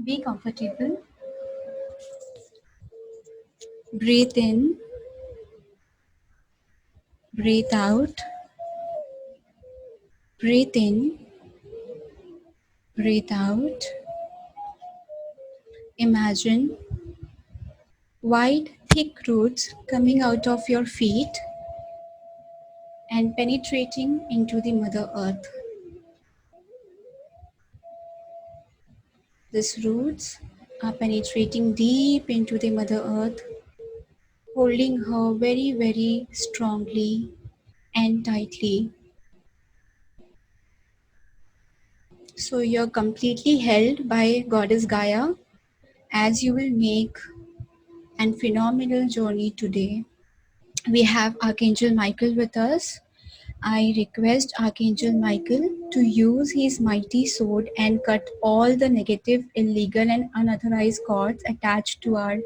Be comfortable. Breathe in, breathe out. Breathe in, breathe out. Imagine wide, thick roots coming out of your feet and penetrating into the Mother Earth. These roots are penetrating deep into the Mother Earth, holding her very, very strongly and tightly. So you're completely held by Goddess Gaia as you will make an phenomenal journey today. We have Archangel Michael with us. I request Archangel Michael to use his mighty sword and cut all the negative, illegal, and unauthorized cords attached to our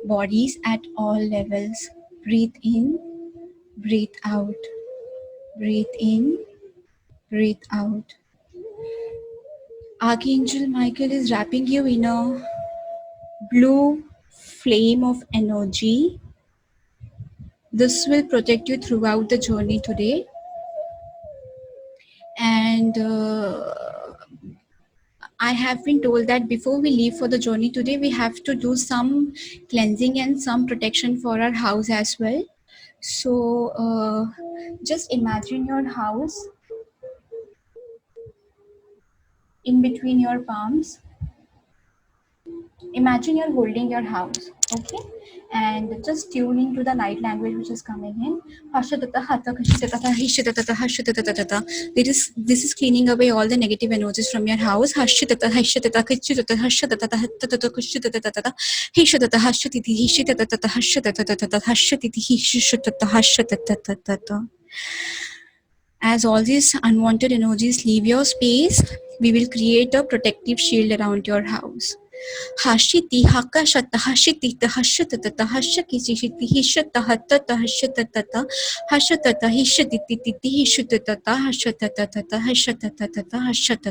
bodies at all levels. Breathe in, breathe out. Breathe in, breathe out. Archangel Michael is wrapping you in a blue flame of energy. This will protect you throughout the journey today. And I have been told that before we leave for the journey today, we have to do some cleansing and some protection for our house as well. So just imagine your house in between your palms. Imagine you're holding your house, okay? And just tune into the light language which is coming in. This is cleaning away all the negative energies from your house. As all these unwanted energies leave your space, we will create a protective shield around your house. Hashiti hakashata hashiti hashatata hashakishiti hishata hatata hashatata hashatata hishititi hishatata hashatata hashatata hashatata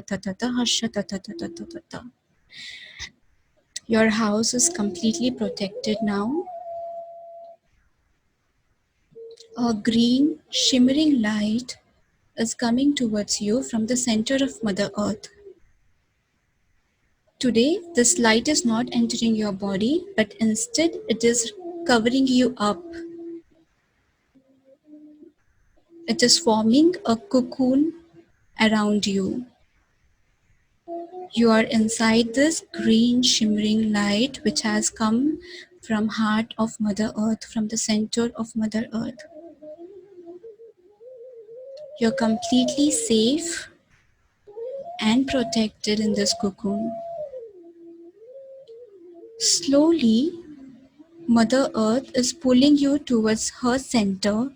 hashatata. Your house is completely protected now. A green shimmering light is coming towards you from the center of Mother Earth. Today, this light is not entering your body, but instead it is covering you up. It is forming a cocoon around you. You are inside this green shimmering light which has come from heart of Mother Earth, from the center of Mother Earth. You're completely safe and protected in this cocoon. Slowly, Mother Earth is pulling you towards her center,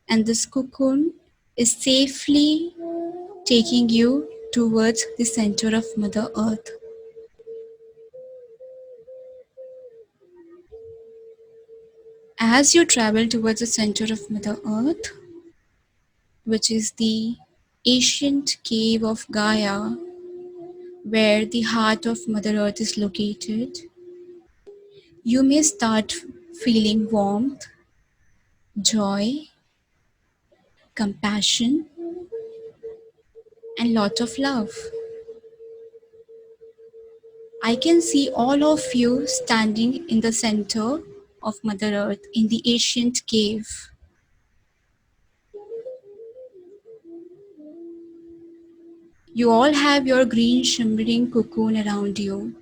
and this cocoon is safely taking you towards the center of Mother Earth. As you travel towards the center of Mother Earth, which is the ancient cave of Gaia, where the heart of Mother Earth is located, you may start feeling warmth, joy, compassion, and lot of love. I can see all of you standing in the center of Mother Earth in the ancient cave. You all have your green shimmering cocoon around you.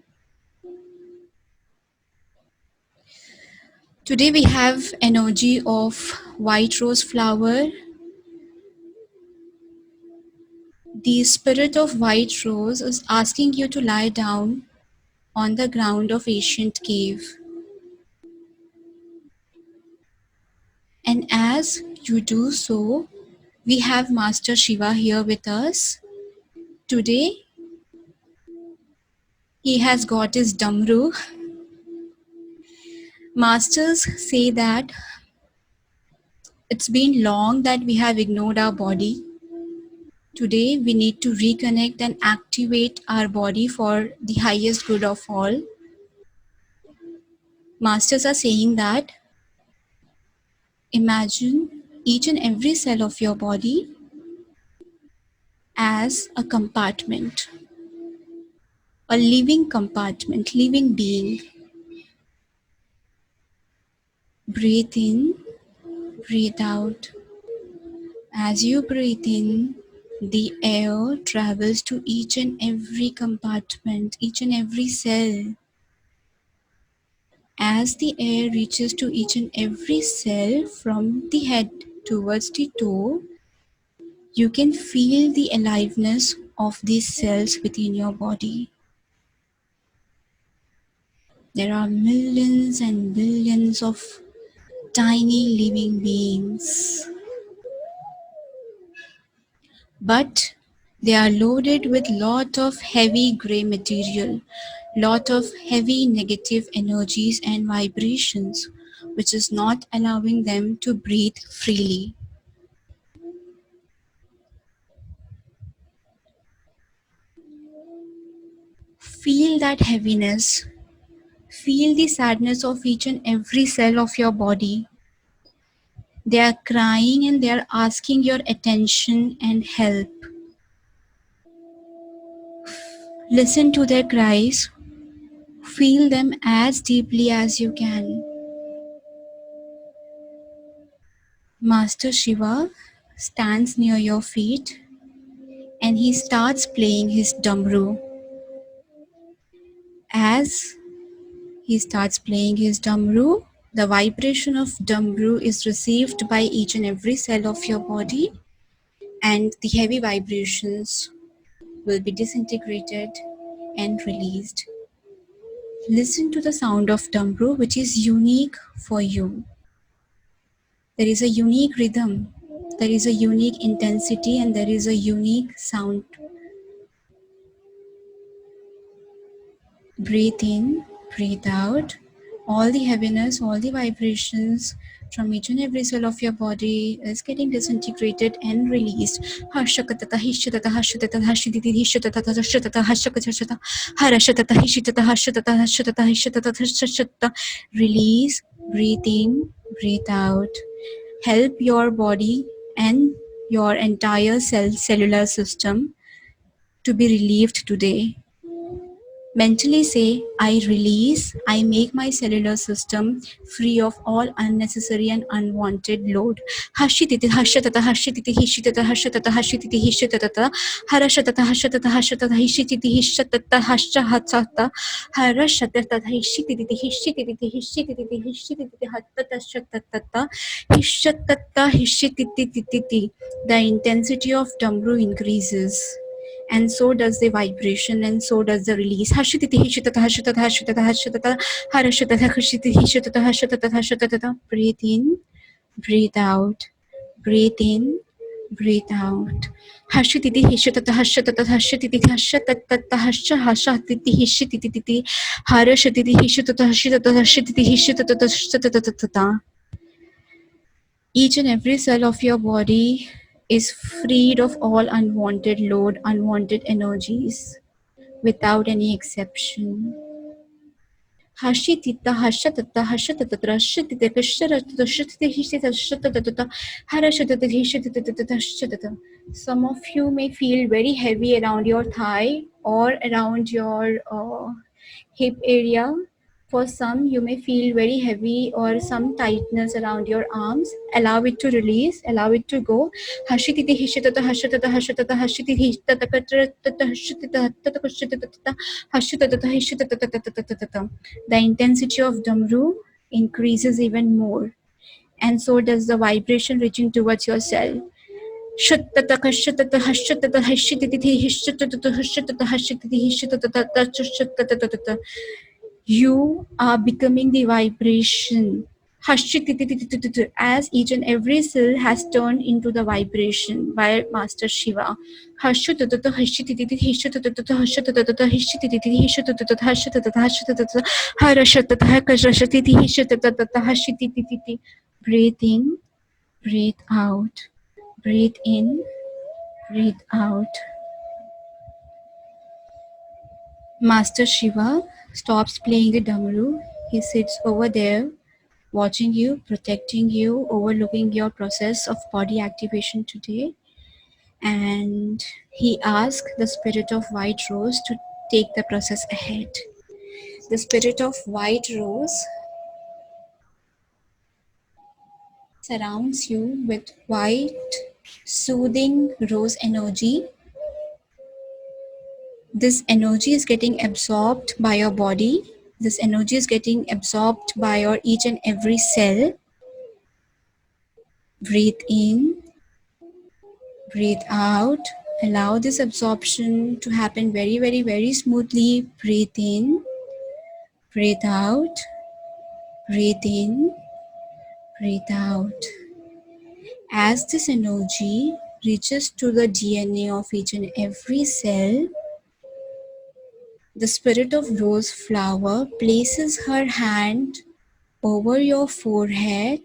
Today we have energy of white rose flower. The spirit of white rose is asking you to lie down on the ground of ancient cave. And as you do so, we have Master Shiva here with us. Today, he has got his Damru. Masters say that it's been long that we have ignored our body. Today, we need to reconnect and activate our body for the highest good of all. Masters are saying that imagine each and every cell of your body as a compartment, a living compartment, living being. Breathe in, breathe out. As you breathe in, the air travels to each and every compartment, each and every cell. As the air reaches to each and every cell from the head towards the toe, you can feel the aliveness of these cells within your body. There are millions and billions of tiny living beings, but they are loaded with lot of heavy gray material, lot of heavy negative energies and vibrations, which is not allowing them to breathe freely. Feel that heaviness. Feel the sadness of each and every cell of your body. They are crying and they are asking your attention and help. Listen to their cries. Feel them as deeply as you can. Master Shiva stands near your feet and he starts playing his damru. As he starts playing his damru, the vibration of damru is received by each and every cell of your body, and the heavy vibrations will be disintegrated and released. Listen to the sound of damru, which is unique for you. There is a unique rhythm, there is a unique intensity, and there is a unique sound. Breathe in, breathe out. All the heaviness, all the vibrations from each and every cell of your body is getting disintegrated and released. Harshakatata hishatata hashatata hashiditi hishatata hashatata hashakatata harashatata hishatata hashatata hashatata hishatata hashatata. Release, breathe in, breathe out. Help your body and your entire cellular system to be relieved today. Mentally say, I release, I make my cellular system free of all unnecessary and unwanted load. Hashititi hashatata hashititi hishitata hashatata hashititi hishatata harashatata hashatata hashatata hishititi hishatata hashatata harashatata hishititi hishititi hishititi hishititi hatata shatata hishatata hishititi. The intensity of damru increases, and so does the vibration, and so does the release. Breathe in, breathe out, breathe in, breathe out. Hashititi hishatata hashatata hashatiti hashatata hashatiti hishatiti harashatiti hishatata hashatata hashatiti hishatata. Each and every cell of your body is freed of all unwanted load, unwanted energies, without any exception. Hashitita hashatata hashatatata hashatita kasharatata hashatita hishita hashatatata harashatata hishatatata hashatata. Some of you may feel very heavy around your thigh or around your hip area. For some, you may feel very heavy or some tightness around your arms. Allow it to release, allow it to go. Hashititi hishatata hashatata hashatata hashititi hishatata katratata hashatata hatata kashatata hashatata hishatata. The intensity of damru increases even more, and so does the vibration reaching towards your cell. Shattata kashatata hashatata hashititi hishatata hashatata hashititi hishatata. You are becoming the vibration. As each and every cell has turned into the vibration by Master Shiva. Breathe in, breathe out, breathe in, Breathe out. Master Shiva stops playing the damaru. He sits over there, watching you, protecting you, overlooking your process of body activation today. And he asks the spirit of white rose to take the process ahead. The spirit of white rose surrounds you with white, soothing rose energy. This energy is getting absorbed by your body. This energy is getting absorbed by your each and every cell. Breathe in, breathe out. Allow this absorption to happen very, very, very smoothly. Breathe in, breathe out, breathe in, breathe out. As this energy reaches to the DNA of each and every cell, the spirit of rose flower places her hand over your forehead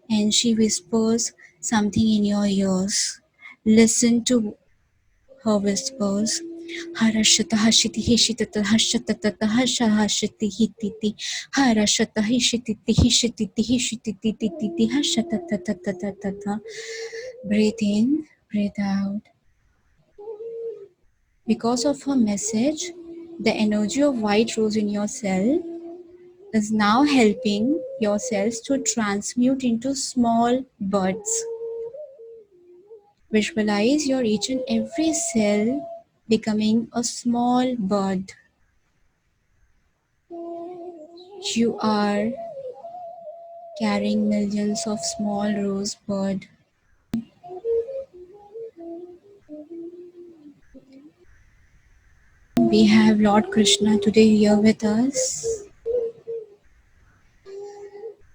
and she whispers something in your ears. Listen to her whispers. Harashata hashiti hishitata hashatata hasha hashiti hititi. Harashata hishititi hishititi hishititi hashatata. Breathe in, breathe out. Because of her message, the energy of white rose in your cell is now helping your cells to transmute into small buds. Visualize your each and every cell becoming a small bud. You are carrying millions of small rose bud. We have Lord Krishna today here with us.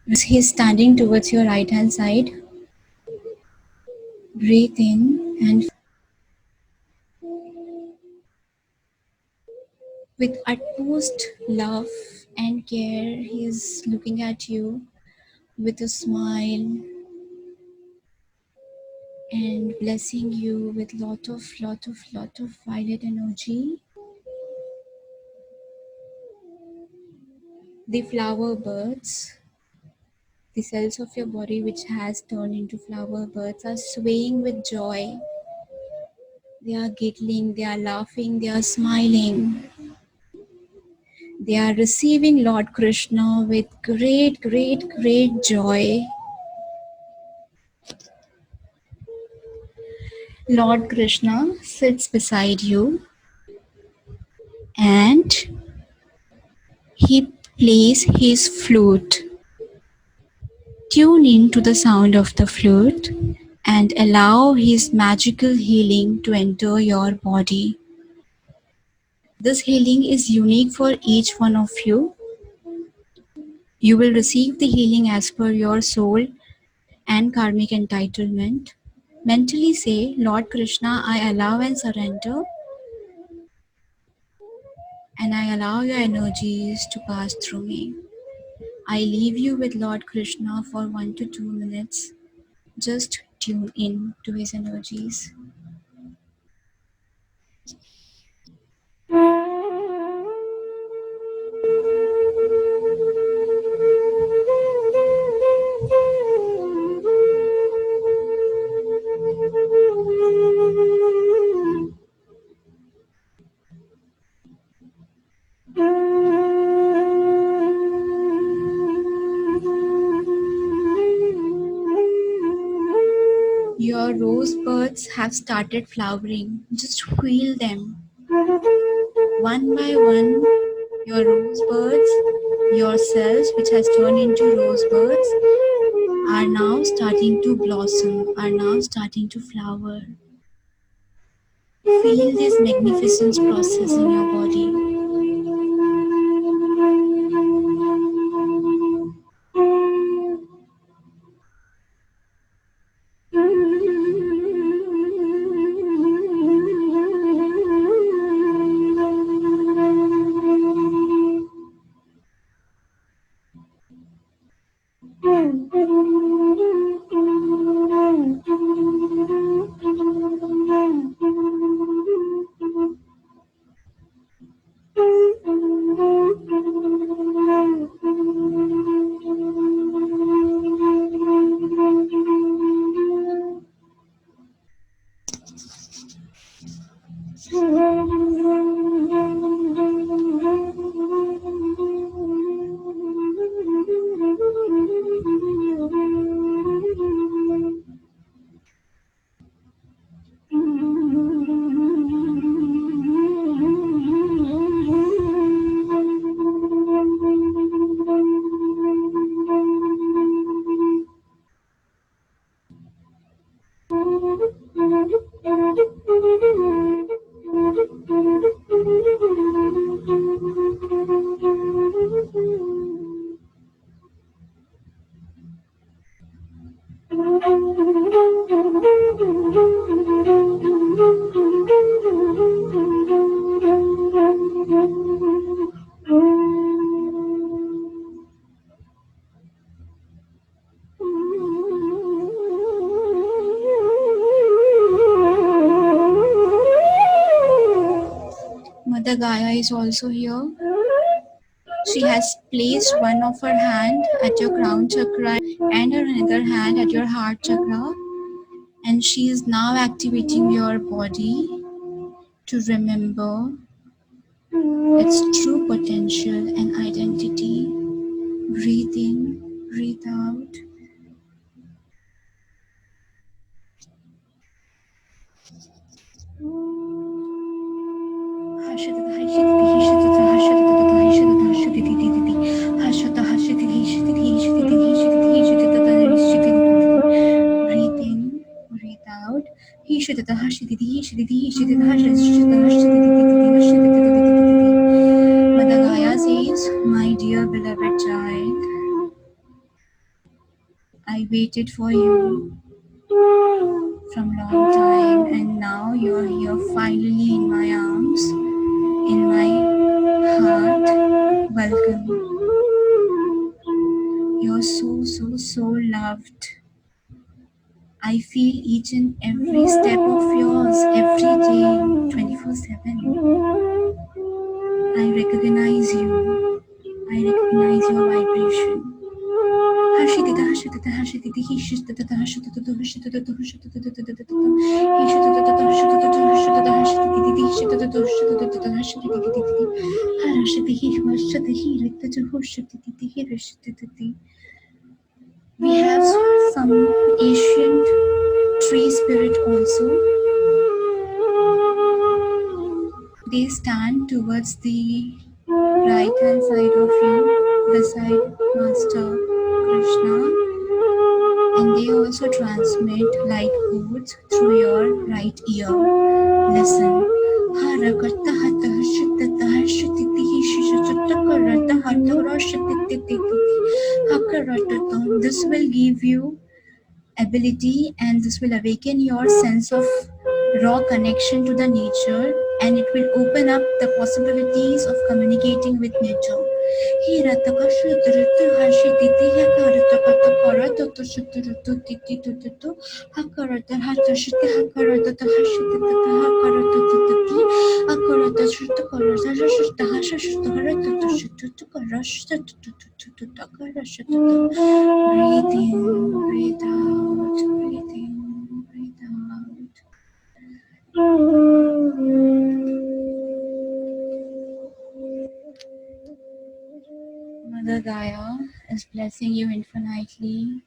He is standing towards your right hand side. Breathe in and with utmost love and care, he is looking at you with a smile and blessing you with lot of violet energy. The flower birds, the cells of your body which has turned into flower birds are swaying with joy. They are giggling, they are laughing, they are smiling. They are receiving Lord Krishna with great joy. Lord Krishna sits beside you and he plays his flute. Tune in to the sound of the flute and allow his magical healing to enter your body. This healing is unique for each one of you. You will receive the healing as per your soul and karmic entitlement. Mentally say, Lord Krishna, I allow and surrender, and I allow your energies to pass through me. I leave you with Lord Krishna for 1 to 2 minutes. Just tune in to his energies. Your rosebuds have started flowering. Just feel them. One by one, your rosebuds, your cells which has turned into rosebuds are now starting to blossom, are now starting to flower. Feel this magnificent process in your body. Mother Gaia is also here. She has placed one of her hand at your crown chakra and her another hand at your heart chakra, and she is now activating your body to remember its true potential and identity. Breathe in, breathe out. Breathe in, breathe out. Mother Gaia says, my dear beloved child, I waited for you from long time, and now you're here finally in my arms, in my heart. Welcome. You're so loved. I feel each and every step of yours every day, 24/7. I recognize you. I recognize your vibration. We have some ancient tree spirit also. They stand towards the right hand side of you, beside Master Krishna, and they also transmit light codes through your right ear. Listen. This will give you ability, and this will awaken your sense of raw connection to the nature, and it will open up the possibilities of communicating with nature. Breathe in, breathe out, breathe in, breathe out. Mother Gaia is blessing you infinitely.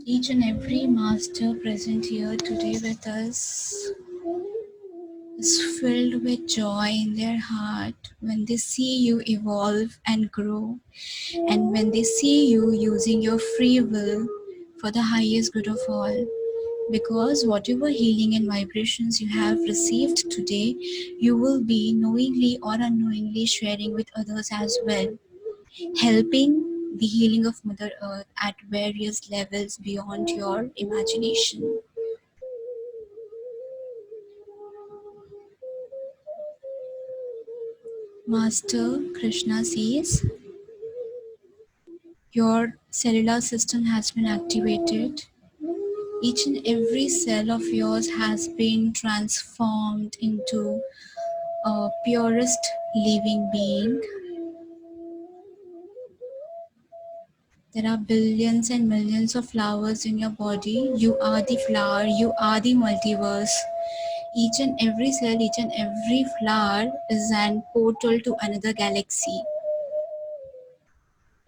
Each and every master present here today with us is filled with joy in their heart when they see you evolve and grow, and when they see you using your free will for the highest good of all. Because whatever healing and vibrations you have received today, you will be knowingly or unknowingly sharing with others as well, helping the healing of Mother Earth at various levels beyond your imagination. Master Krishna says, your cellular system has been activated. Each and every cell of yours has been transformed into a purest living being. There are billions and millions of flowers in your body. You are the flower, you are the multiverse. Each and every cell, each and every flower is an portal to another galaxy.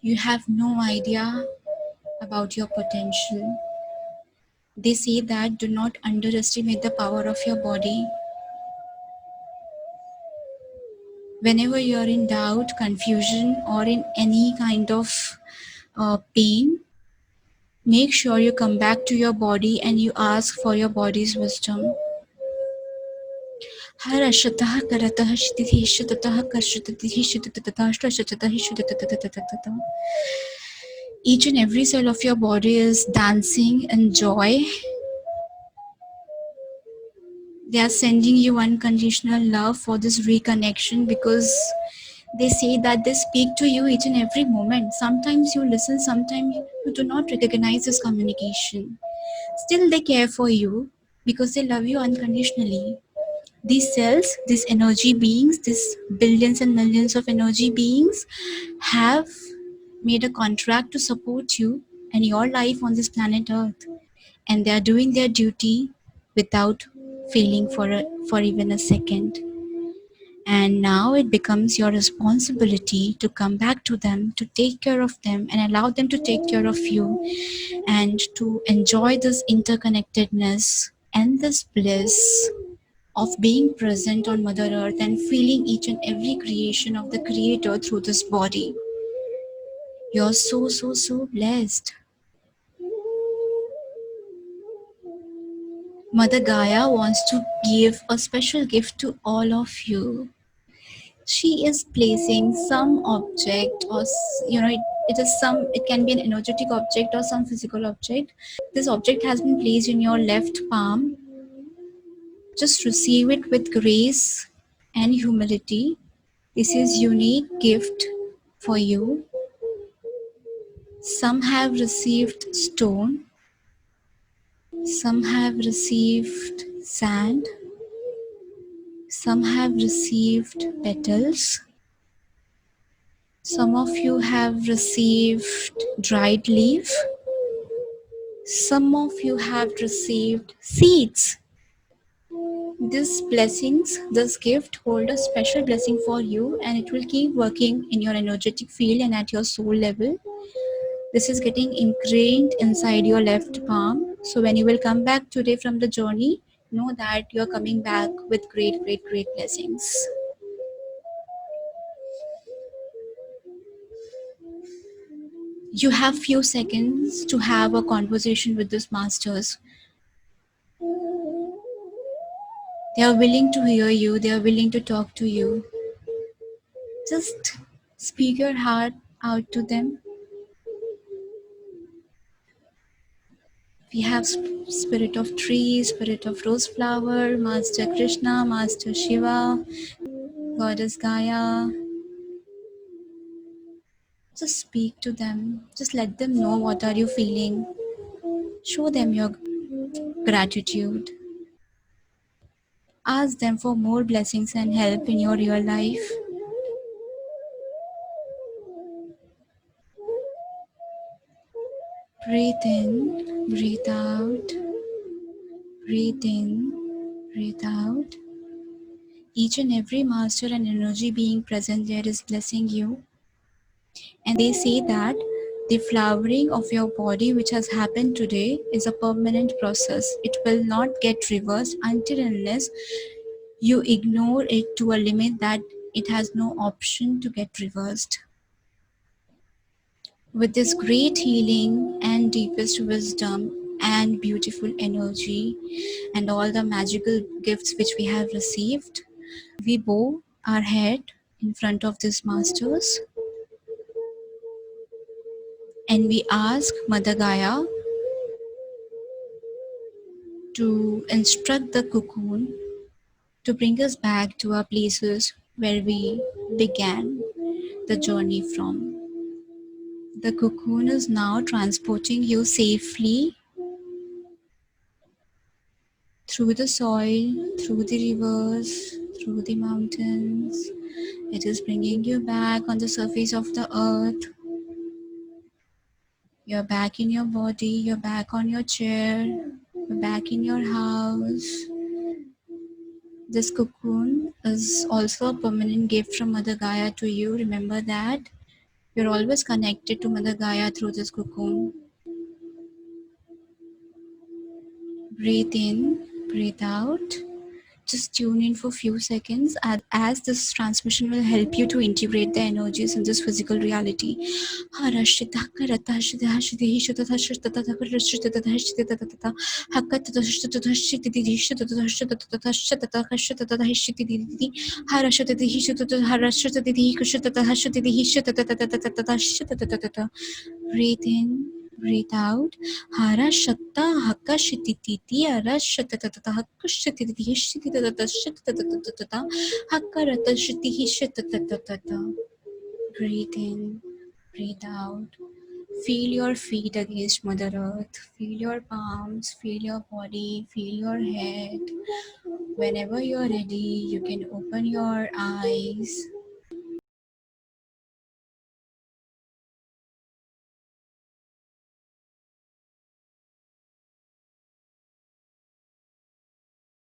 You have no idea about your potential. They say that do not underestimate the power of your body. Whenever you're in doubt, confusion, or in any kind of pain, make sure you come back to your body and you ask for your body's wisdom. Each and every cell of your body is dancing in joy. They are sending you unconditional love for this reconnection, because they say that they speak to you each and every moment. Sometimes you listen, sometimes you do not recognize this communication. Still, they care for you because they love you unconditionally. These cells, these energy beings, these billions and millions of energy beings have made a contract to support you and your life on this planet Earth. And they are doing their duty without failing for even a second. And now it becomes your responsibility to come back to them, to take care of them, and allow them to take care of you, and to enjoy this interconnectedness and this bliss of being present on Mother Earth and feeling each and every creation of the Creator through this body. You're so, so, so blessed. Mother Gaia wants to give a special gift to all of you. She is placing some object, or it can be an energetic object or some physical object. This object has been placed in your left palm. Just receive it with grace and humility. This is unique gift for you. Some have received stone, some have received sand, some have received petals, some of you have received dried leaf, some of you have received seeds. These blessings, this gift hold a special blessing for you, and it will keep working in your energetic field and at your soul level. This is getting ingrained inside your left palm. So when you will come back today from the journey, know that you're coming back with great, great, great blessings. You have few seconds to have a conversation with these masters. They are willing to hear you. They are willing to talk to you. Just speak your heart out to them. We have spirit of tree, spirit of rose flower, Master Krishna, Master Shiva, Goddess Gaia. Just speak to them. Just let them know what are you feeling. Show them your gratitude. Ask them for more blessings and help in your real life. Breathe in, breathe out, breathe in, breathe out. Each and every master and energy being present there is blessing you. And they say that the flowering of your body, which has happened today, is a permanent process. It will not get reversed until unless you ignore it to a limit that it has no option to get reversed. With this great healing and deepest wisdom and beautiful energy and all the magical gifts which we have received, we bow our head in front of these masters and we ask Mother Gaia to instruct the cocoon to bring us back to our places where we began the journey from. The cocoon is now transporting you safely through the soil, through the rivers, through the mountains. It is bringing you back on the surface of the earth. You're back in your body, you're back on your chair, you're back in your house. This cocoon is also a permanent gift from Mother Gaia to you. Remember that. You're always connected to Mother Gaia through this cocoon. Breathe in, breathe out. Just tune in for a few seconds as this transmission will help you to integrate the energies in this physical reality. Breathe in, breathe out. Hara shatta hakka shititi ara shatatata hakka shititi shititata shitatatata hakka rata shitihi shitatatata. Breathe in, breathe out. Feel your feet against Mother Earth. Feel your palms, feel your body, feel your head. Whenever you're ready, you can open your eyes.